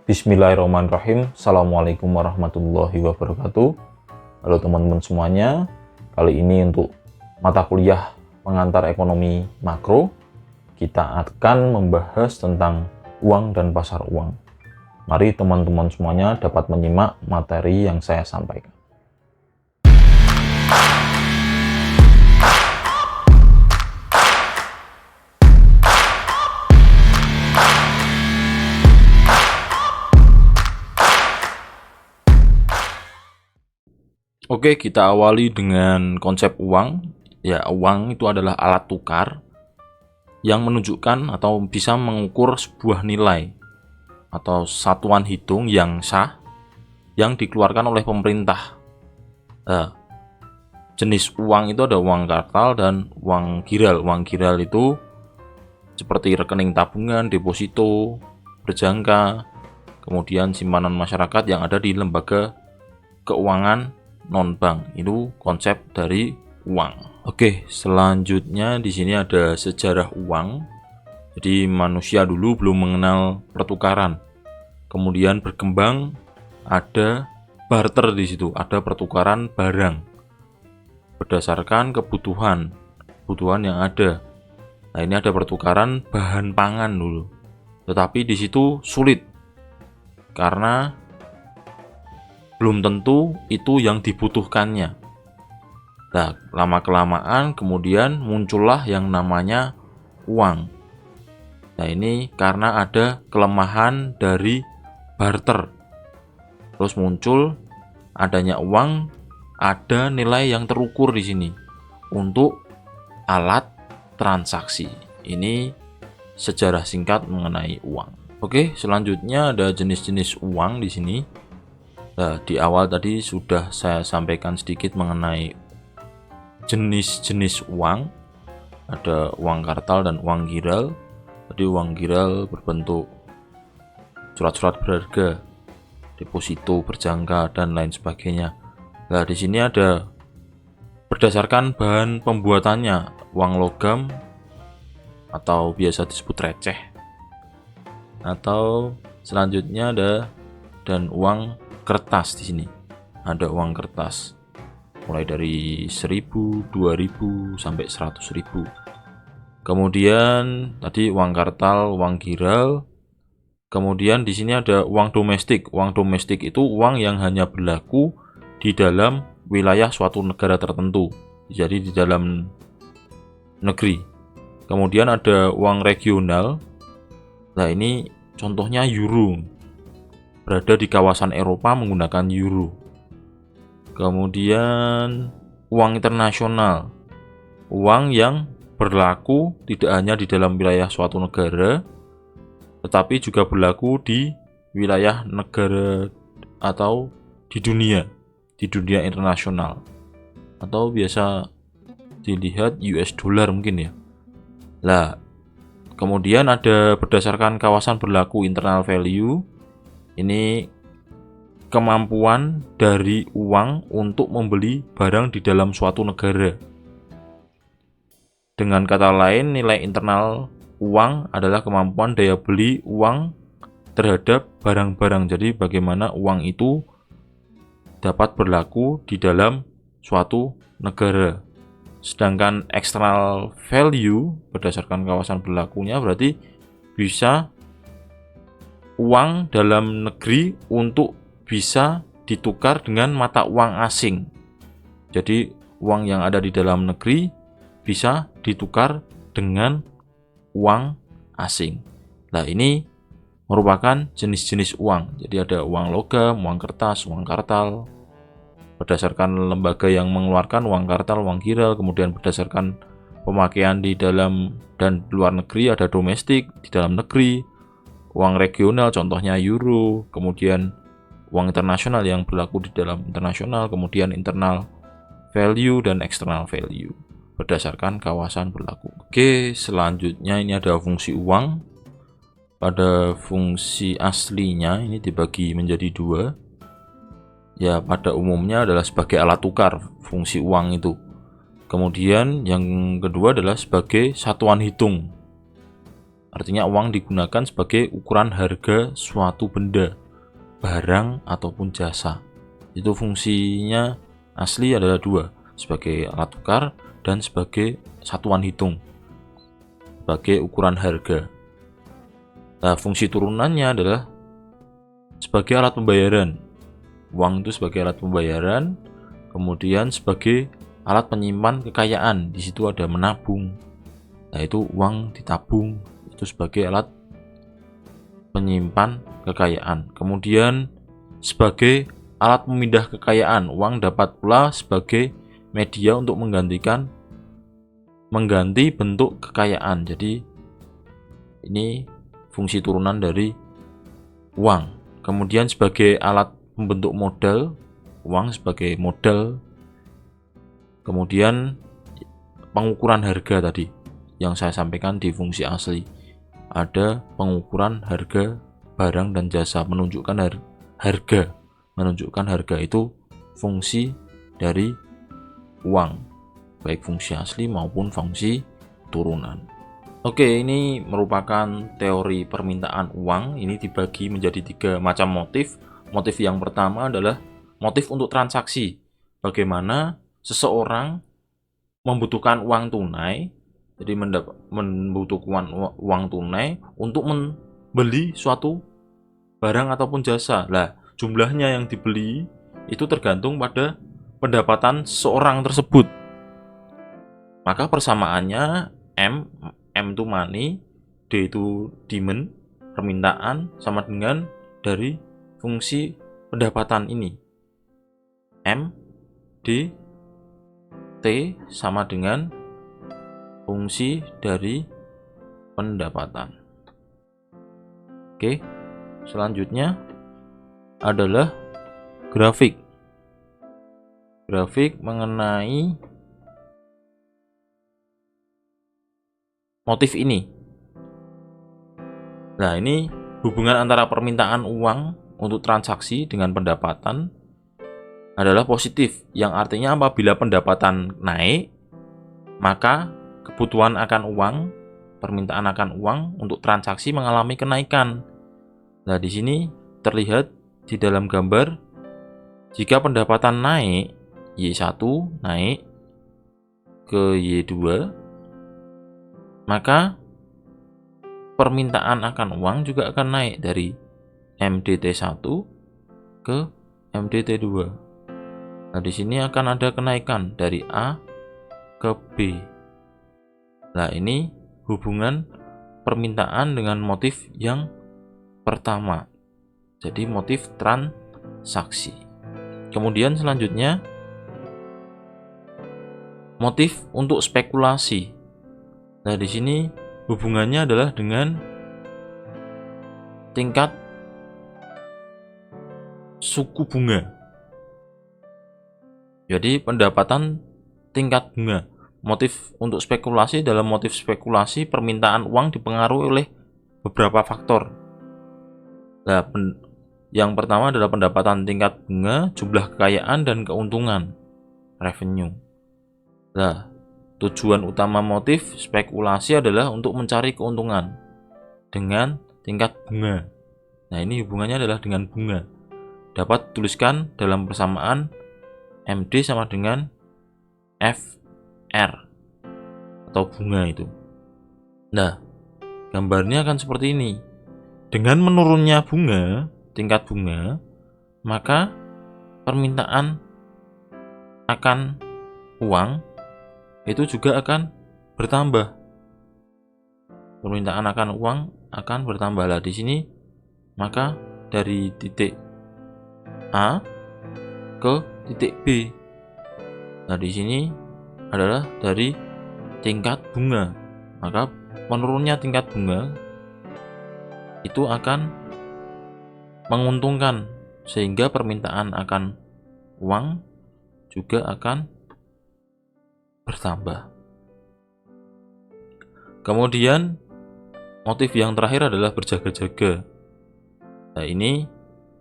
Bismillahirrahmanirrahim. Assalamualaikum warahmatullahi wabarakatuh. Halo teman-teman semuanya. Kali ini untuk mata kuliah pengantar ekonomi makro, kita akan membahas tentang uang dan pasar uang. Mari teman-teman semuanya dapat menyimak materi yang saya sampaikan. Oke, kita awali dengan konsep uang. Ya, uang itu adalah alat tukar yang menunjukkan atau bisa mengukur sebuah nilai atau satuan hitung yang sah yang dikeluarkan oleh pemerintah. Jenis uang itu ada uang kartal dan uang giral. Uang giral itu seperti rekening tabungan, deposito, berjangka, kemudian simpanan masyarakat yang ada di lembaga keuangan non-bank. Itu konsep dari uang. Oke, selanjutnya di sini ada sejarah uang. Jadi manusia dulu belum mengenal pertukaran. Kemudian berkembang ada barter di situ, ada pertukaran barang berdasarkan kebutuhan yang ada. Nah, ini ada pertukaran bahan pangan dulu. Tetapi di situ sulit karena belum tentu itu yang dibutuhkannya. Nah, lama-kelamaan kemudian muncullah yang namanya uang. Nah, ini karena ada kelemahan dari barter. Terus muncul adanya uang, ada nilai yang terukur di sini untuk alat transaksi. Ini sejarah singkat mengenai uang. Oke, selanjutnya ada jenis-jenis uang di sini. Nah, di awal tadi sudah saya sampaikan sedikit mengenai jenis-jenis uang. Ada uang kartal dan uang giral. Jadi uang giral berbentuk surat-surat berharga, deposito, berjangka, dan lain sebagainya. Nah, di sini ada berdasarkan bahan pembuatannya, uang logam atau biasa disebut receh. Atau selanjutnya ada dan uang kertas di sini. Ada uang kertas mulai dari 1.000, 2.000 sampai 100.000. Kemudian tadi uang kartal, uang giral. Kemudian di sini ada uang domestik. Uang domestik itu uang yang hanya berlaku di dalam wilayah suatu negara tertentu. Jadi di dalam negeri. Kemudian ada uang regional. Nah, ini contohnya euro. Berada di kawasan Eropa menggunakan euro. Kemudian uang internasional, uang yang berlaku tidak hanya di dalam wilayah suatu negara, tetapi juga berlaku di wilayah negara atau di dunia internasional, atau biasa dilihat US dollar mungkin ya. Nah, kemudian ada berdasarkan kawasan berlaku internal value. Ini kemampuan dari uang untuk membeli barang di dalam suatu negara. Dengan kata lain, nilai internal uang adalah kemampuan daya beli uang terhadap barang-barang. Jadi bagaimana uang itu dapat berlaku di dalam suatu negara. Sedangkan external value berdasarkan kawasan berlakunya berarti bisa uang dalam negeri untuk bisa ditukar dengan mata uang asing. Jadi uang yang ada di dalam negeri bisa ditukar dengan uang asing. Nah, ini merupakan jenis-jenis uang. Jadi ada uang logam, uang kertas, uang kartal. Berdasarkan lembaga yang mengeluarkan uang kartal, uang giral, kemudian berdasarkan pemakaian di dalam dan luar negeri ada domestik, di dalam negeri. Uang regional contohnya euro, kemudian uang internasional yang berlaku di dalam internasional, kemudian internal value dan external value berdasarkan kawasan berlaku. Oke, selanjutnya ini ada fungsi uang. Pada fungsi aslinya ini dibagi menjadi dua. Ya, pada umumnya adalah sebagai alat tukar fungsi uang itu. Kemudian yang kedua adalah sebagai satuan hitung. Artinya uang digunakan sebagai ukuran harga suatu benda, barang ataupun jasa. Itu fungsinya asli adalah dua, sebagai alat tukar dan sebagai satuan hitung, sebagai ukuran harga. Nah, fungsi turunannya adalah sebagai alat pembayaran. Uang itu sebagai alat pembayaran, kemudian sebagai alat penyimpan kekayaan. Di situ ada menabung. Nah, itu uang ditabung, itu sebagai alat penyimpan kekayaan. Kemudian sebagai alat pemindah kekayaan, uang dapat pula sebagai media untuk mengganti bentuk kekayaan. Jadi ini fungsi turunan dari uang. Kemudian sebagai alat membentuk modal, uang sebagai modal. Kemudian pengukuran harga tadi yang saya sampaikan di fungsi asli, ada pengukuran harga barang dan jasa, menunjukkan harga itu fungsi dari uang, baik fungsi asli maupun fungsi turunan. Oke, ini merupakan teori permintaan uang. Ini dibagi menjadi 3 macam motif. Motif yang pertama adalah motif untuk transaksi. Bagaimana seseorang membutuhkan uang tunai, jadi membutuhkan uang tunai untuk membeli suatu barang ataupun jasa. Lah, jumlahnya yang dibeli itu tergantung pada pendapatan seseorang tersebut. Maka persamaannya M itu money, D itu demand, permintaan, sama dengan dari fungsi pendapatan ini. M, D, T sama dengan fungsi dari pendapatan. Oke, selanjutnya adalah grafik. Grafik mengenai motif ini. Nah, ini hubungan antara permintaan uang untuk transaksi dengan pendapatan adalah positif, yang artinya apabila pendapatan naik, maka kebutuhan akan uang, permintaan akan uang untuk transaksi mengalami kenaikan. Nah, di sini terlihat di dalam gambar, jika pendapatan naik, Y1 naik ke Y2, maka permintaan akan uang juga akan naik dari MDT1 ke MDT2. Nah, di sini akan ada kenaikan dari A ke B. Nah, ini hubungan permintaan dengan motif yang pertama. Jadi motif transaksi. Kemudian selanjutnya motif untuk spekulasi. Nah, di sini hubungannya adalah dengan tingkat suku bunga. Jadi pendapatan tingkat bunga. Motif untuk spekulasi, dalam motif spekulasi permintaan uang dipengaruhi oleh beberapa faktor. Nah, yang pertama adalah pendapatan tingkat bunga, jumlah kekayaan, dan keuntungan, revenue. Nah, tujuan utama motif spekulasi adalah untuk mencari keuntungan dengan tingkat bunga. Nah, ini hubungannya adalah dengan bunga. Dapat dituliskan dalam persamaan MD sama dengan FR atau bunga itu. Nah, gambarnya akan seperti ini. Dengan menurunnya bunga, tingkat bunga, maka permintaan akan uang itu juga akan bertambah. Permintaan akan uang akan bertambah. Lah, di sini maka dari titik A ke titik B. Nah, di sini adalah dari tingkat bunga. Maka menurunnya tingkat bunga itu akan menguntungkan, sehingga permintaan akan uang juga akan bertambah. Kemudian motif yang terakhir adalah berjaga-jaga. Nah, ini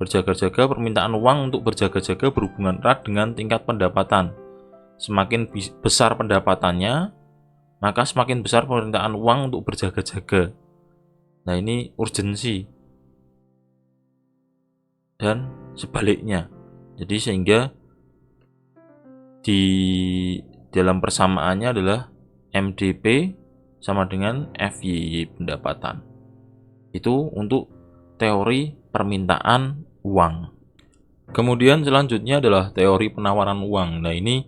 berjaga-jaga, permintaan uang untuk berjaga-jaga berhubungan erat dengan tingkat pendapatan. Semakin besar pendapatannya, maka semakin besar permintaan uang untuk berjaga-jaga. Nah, ini urgensi dan sebaliknya. Jadi sehingga di dalam persamaannya adalah MDP sama dengan FYY pendapatan. Itu untuk teori permintaan uang. Kemudian selanjutnya adalah teori penawaran uang. Nah, ini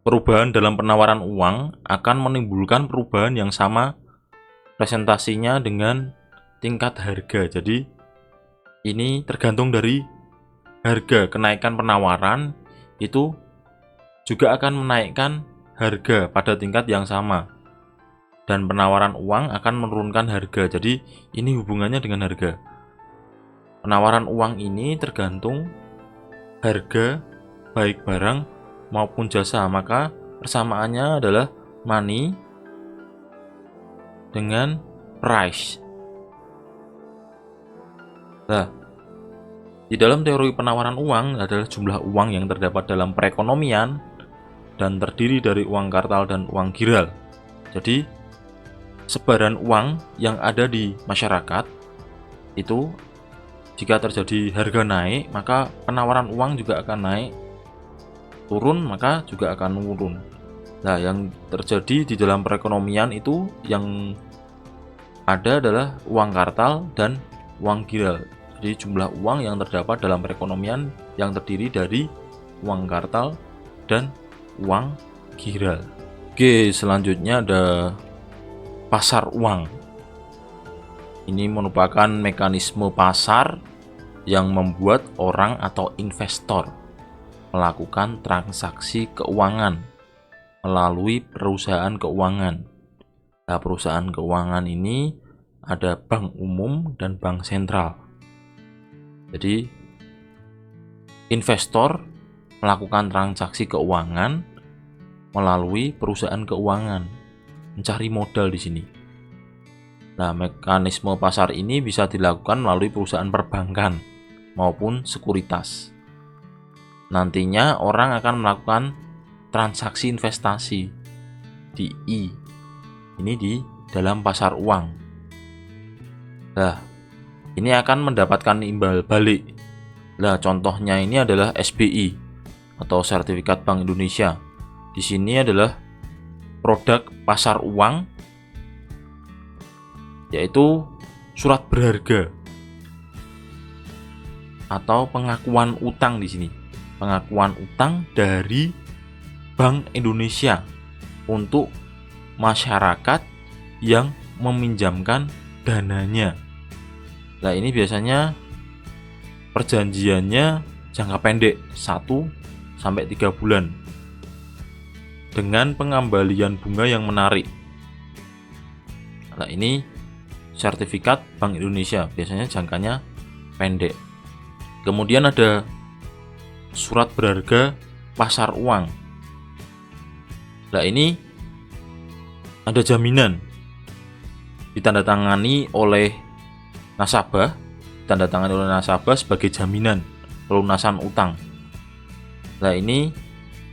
perubahan dalam penawaran uang akan menimbulkan perubahan yang sama presentasinya dengan tingkat harga. Jadi ini tergantung dari harga. Kenaikan penawaran itu juga akan menaikkan harga pada tingkat yang sama, dan penawaran uang akan menurunkan harga. Jadi ini hubungannya dengan harga. Penawaran uang ini tergantung harga baik barang maupun jasa, maka persamaannya adalah money dengan price. Nah, di dalam teori penawaran uang adalah jumlah uang yang terdapat dalam perekonomian dan terdiri dari uang kartal dan uang giral. Jadi, sebaran uang yang ada di masyarakat itu jika terjadi harga naik, maka penawaran uang juga akan naik. Turun, maka juga akan menurun. Nah, yang terjadi di dalam perekonomian itu yang ada adalah uang kartal dan uang giral. Jadi jumlah uang yang terdapat dalam perekonomian yang terdiri dari uang kartal dan uang giral. Oke, selanjutnya ada pasar uang. Ini merupakan mekanisme pasar yang membuat orang atau investor melakukan transaksi keuangan melalui perusahaan keuangan. Nah, perusahaan keuangan ini ada bank umum dan bank sentral. Jadi investor melakukan transaksi keuangan melalui perusahaan keuangan, mencari modal di sini. Nah, mekanisme pasar ini bisa dilakukan melalui perusahaan perbankan maupun sekuritas. Nantinya orang akan melakukan transaksi investasi di ini di dalam pasar uang. Nah, ini akan mendapatkan imbal balik. Nah, contohnya ini adalah SBI atau Sertifikat Bank Indonesia. Di sini adalah produk pasar uang, yaitu surat berharga atau pengakuan utang di sini. Pengakuan utang dari Bank Indonesia untuk masyarakat yang meminjamkan dananya. Nah, ini biasanya perjanjiannya jangka pendek 1-3 bulan dengan pengembalian bunga yang menarik. Nah, ini sertifikat Bank Indonesia, biasanya jangkanya pendek. Kemudian ada surat berharga pasar uang. Nah, ini ada jaminan ditandatangani oleh nasabah, sebagai jaminan pelunasan utang. Nah, ini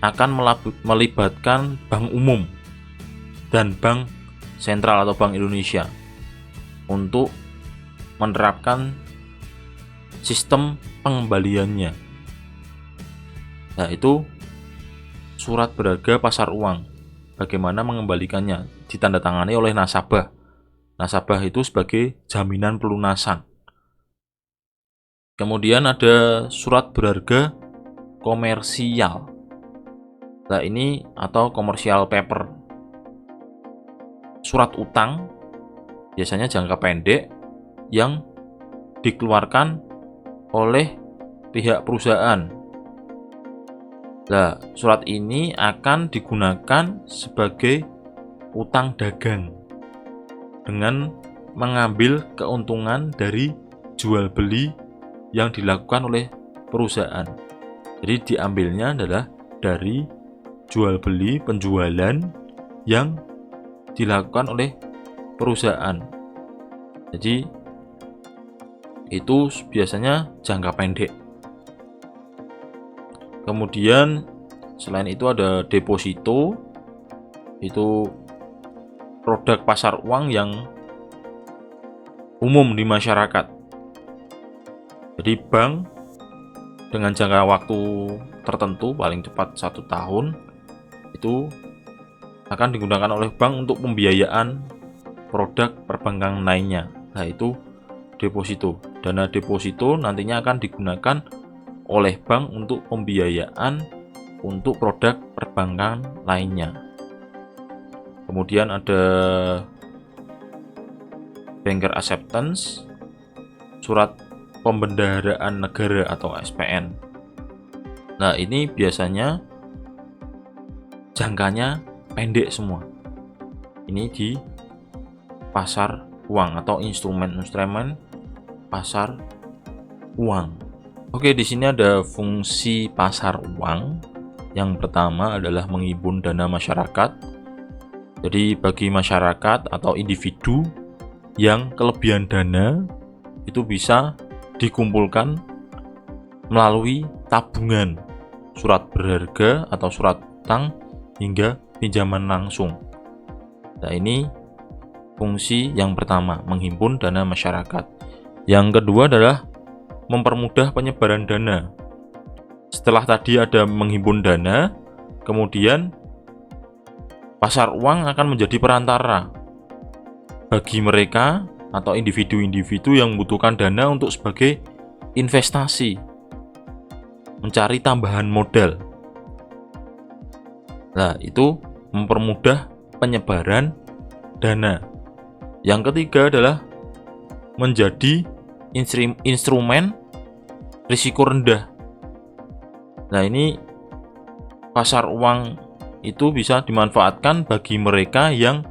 akan melibatkan bank umum dan bank sentral atau Bank Indonesia untuk menerapkan sistem pengembaliannya. Nah, itu surat berharga pasar uang. Bagaimana mengembalikannya? Ditandatangani oleh nasabah. Nasabah itu sebagai jaminan pelunasan. Kemudian ada surat berharga komersial. Nah, ini atau commercial paper. Surat utang biasanya jangka pendek yang dikeluarkan oleh pihak perusahaan. Nah, surat ini akan digunakan sebagai utang dagang dengan mengambil keuntungan dari jual beli yang dilakukan oleh perusahaan. Jadi diambilnya adalah dari jual beli penjualan yang dilakukan oleh perusahaan. Jadi itu biasanya jangka pendek. Kemudian selain itu ada deposito, itu produk pasar uang yang umum di masyarakat. Jadi bank dengan jangka waktu tertentu paling cepat 1 tahun itu akan digunakan oleh bank untuk pembiayaan produk perbankan lainnya, yaitu deposito. Dana deposito nantinya akan digunakan oleh bank untuk pembiayaan untuk produk perbankan lainnya. Kemudian ada banker acceptance, surat pembendaharaan negara atau SPN. Nah, ini biasanya jangkanya pendek semua. Ini di pasar uang atau instrumen-instrumen pasar uang. Oke, di sini ada fungsi pasar uang. Yang pertama adalah menghimpun dana masyarakat. Jadi bagi masyarakat atau individu yang kelebihan dana itu bisa dikumpulkan melalui tabungan, surat berharga atau surat utang hingga pinjaman langsung. Nah, ini fungsi yang pertama, menghimpun dana masyarakat. Yang kedua adalah mempermudah penyebaran dana. Setelah tadi ada menghimpun dana, kemudian pasar uang akan menjadi perantara bagi mereka atau individu-individu yang membutuhkan dana untuk sebagai investasi, mencari tambahan modal. Nah, itu mempermudah penyebaran dana. Yang ketiga adalah menjadi instrumen risiko rendah. Nah, ini pasar uang itu bisa dimanfaatkan bagi mereka yang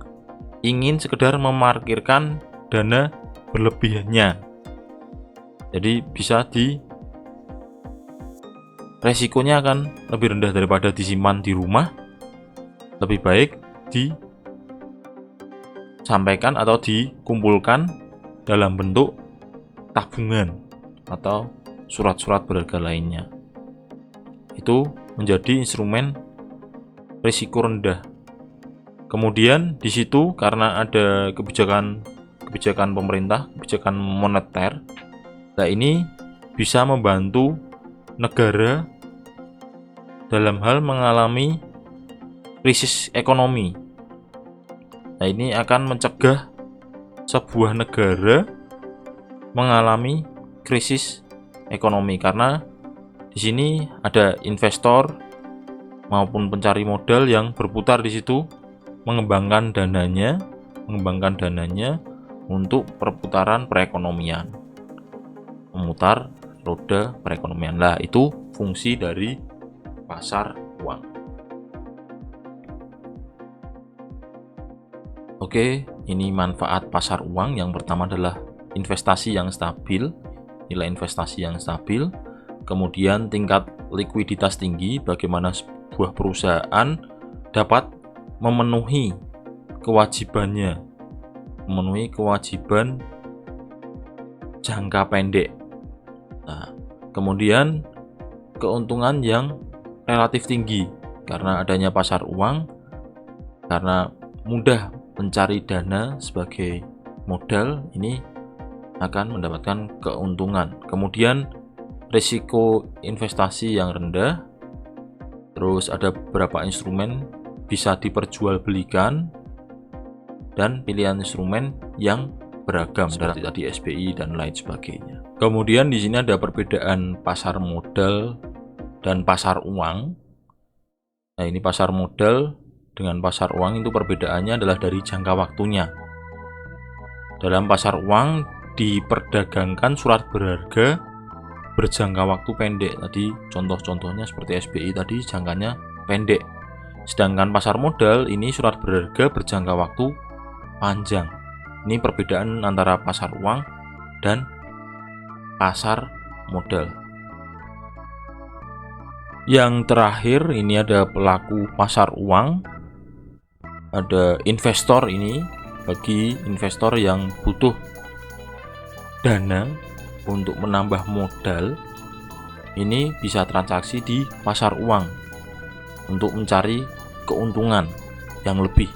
ingin sekedar memarkirkan dana berlebihnya. Jadi bisa resikonya akan lebih rendah daripada disimpan di rumah. Lebih baik disampaikan atau dikumpulkan dalam bentuk tabungan atau surat-surat berharga lainnya. Itu menjadi instrumen risiko rendah. Kemudian di situ karena ada kebijakan pemerintah, kebijakan moneter, nah ini bisa membantu negara dalam hal mengalami krisis ekonomi. Nah, ini akan mencegah sebuah negara mengalami krisis ekonomi karena di sini ada investor maupun pencari modal yang berputar di situ, mengembangkan dananya untuk perputaran perekonomian, memutar roda perekonomian. Lah, itu fungsi dari pasar uang. Oke, ini manfaat pasar uang. Yang pertama adalah investasi yang stabil, nilai investasi yang stabil. Kemudian tingkat likuiditas tinggi, bagaimana sebuah perusahaan dapat memenuhi kewajiban jangka pendek. Nah, kemudian keuntungan yang relatif tinggi karena adanya pasar uang, karena mudah mencari dana sebagai modal, ini akan mendapatkan keuntungan. Kemudian risiko investasi yang rendah, terus ada beberapa instrumen bisa diperjualbelikan, dan pilihan instrumen yang beragam seperti tadi SBI dan lain sebagainya. Kemudian di sini ada perbedaan pasar modal dan pasar uang. Nah, ini pasar modal dengan pasar uang itu perbedaannya adalah dari jangka waktunya. Dalam pasar uang diperdagangkan surat berharga berjangka waktu pendek. Tadi contoh-contohnya seperti SBI tadi jangkanya pendek. Sedangkan pasar modal ini surat berharga berjangka waktu panjang. Ini perbedaan antara pasar uang dan pasar modal. Yang terakhir ini ada pelaku pasar uang. Ada investor, ini bagi investor yang butuh dana untuk menambah modal, ini bisa transaksi di pasar uang untuk mencari keuntungan yang lebih.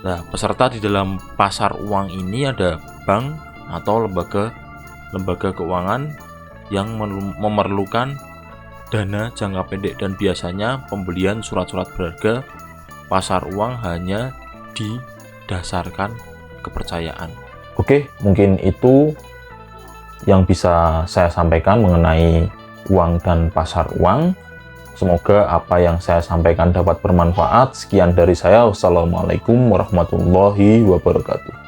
Nah, peserta di dalam pasar uang ini ada bank, atau lembaga keuangan yang memerlukan dana jangka pendek, dan biasanya pembelian surat-surat berharga pasar uang hanya didasarkan kepercayaan. Oke, mungkin itu yang bisa saya sampaikan mengenai uang dan pasar uang. Semoga apa yang saya sampaikan dapat bermanfaat. Sekian dari saya. Wassalamualaikum warahmatullahi wabarakatuh.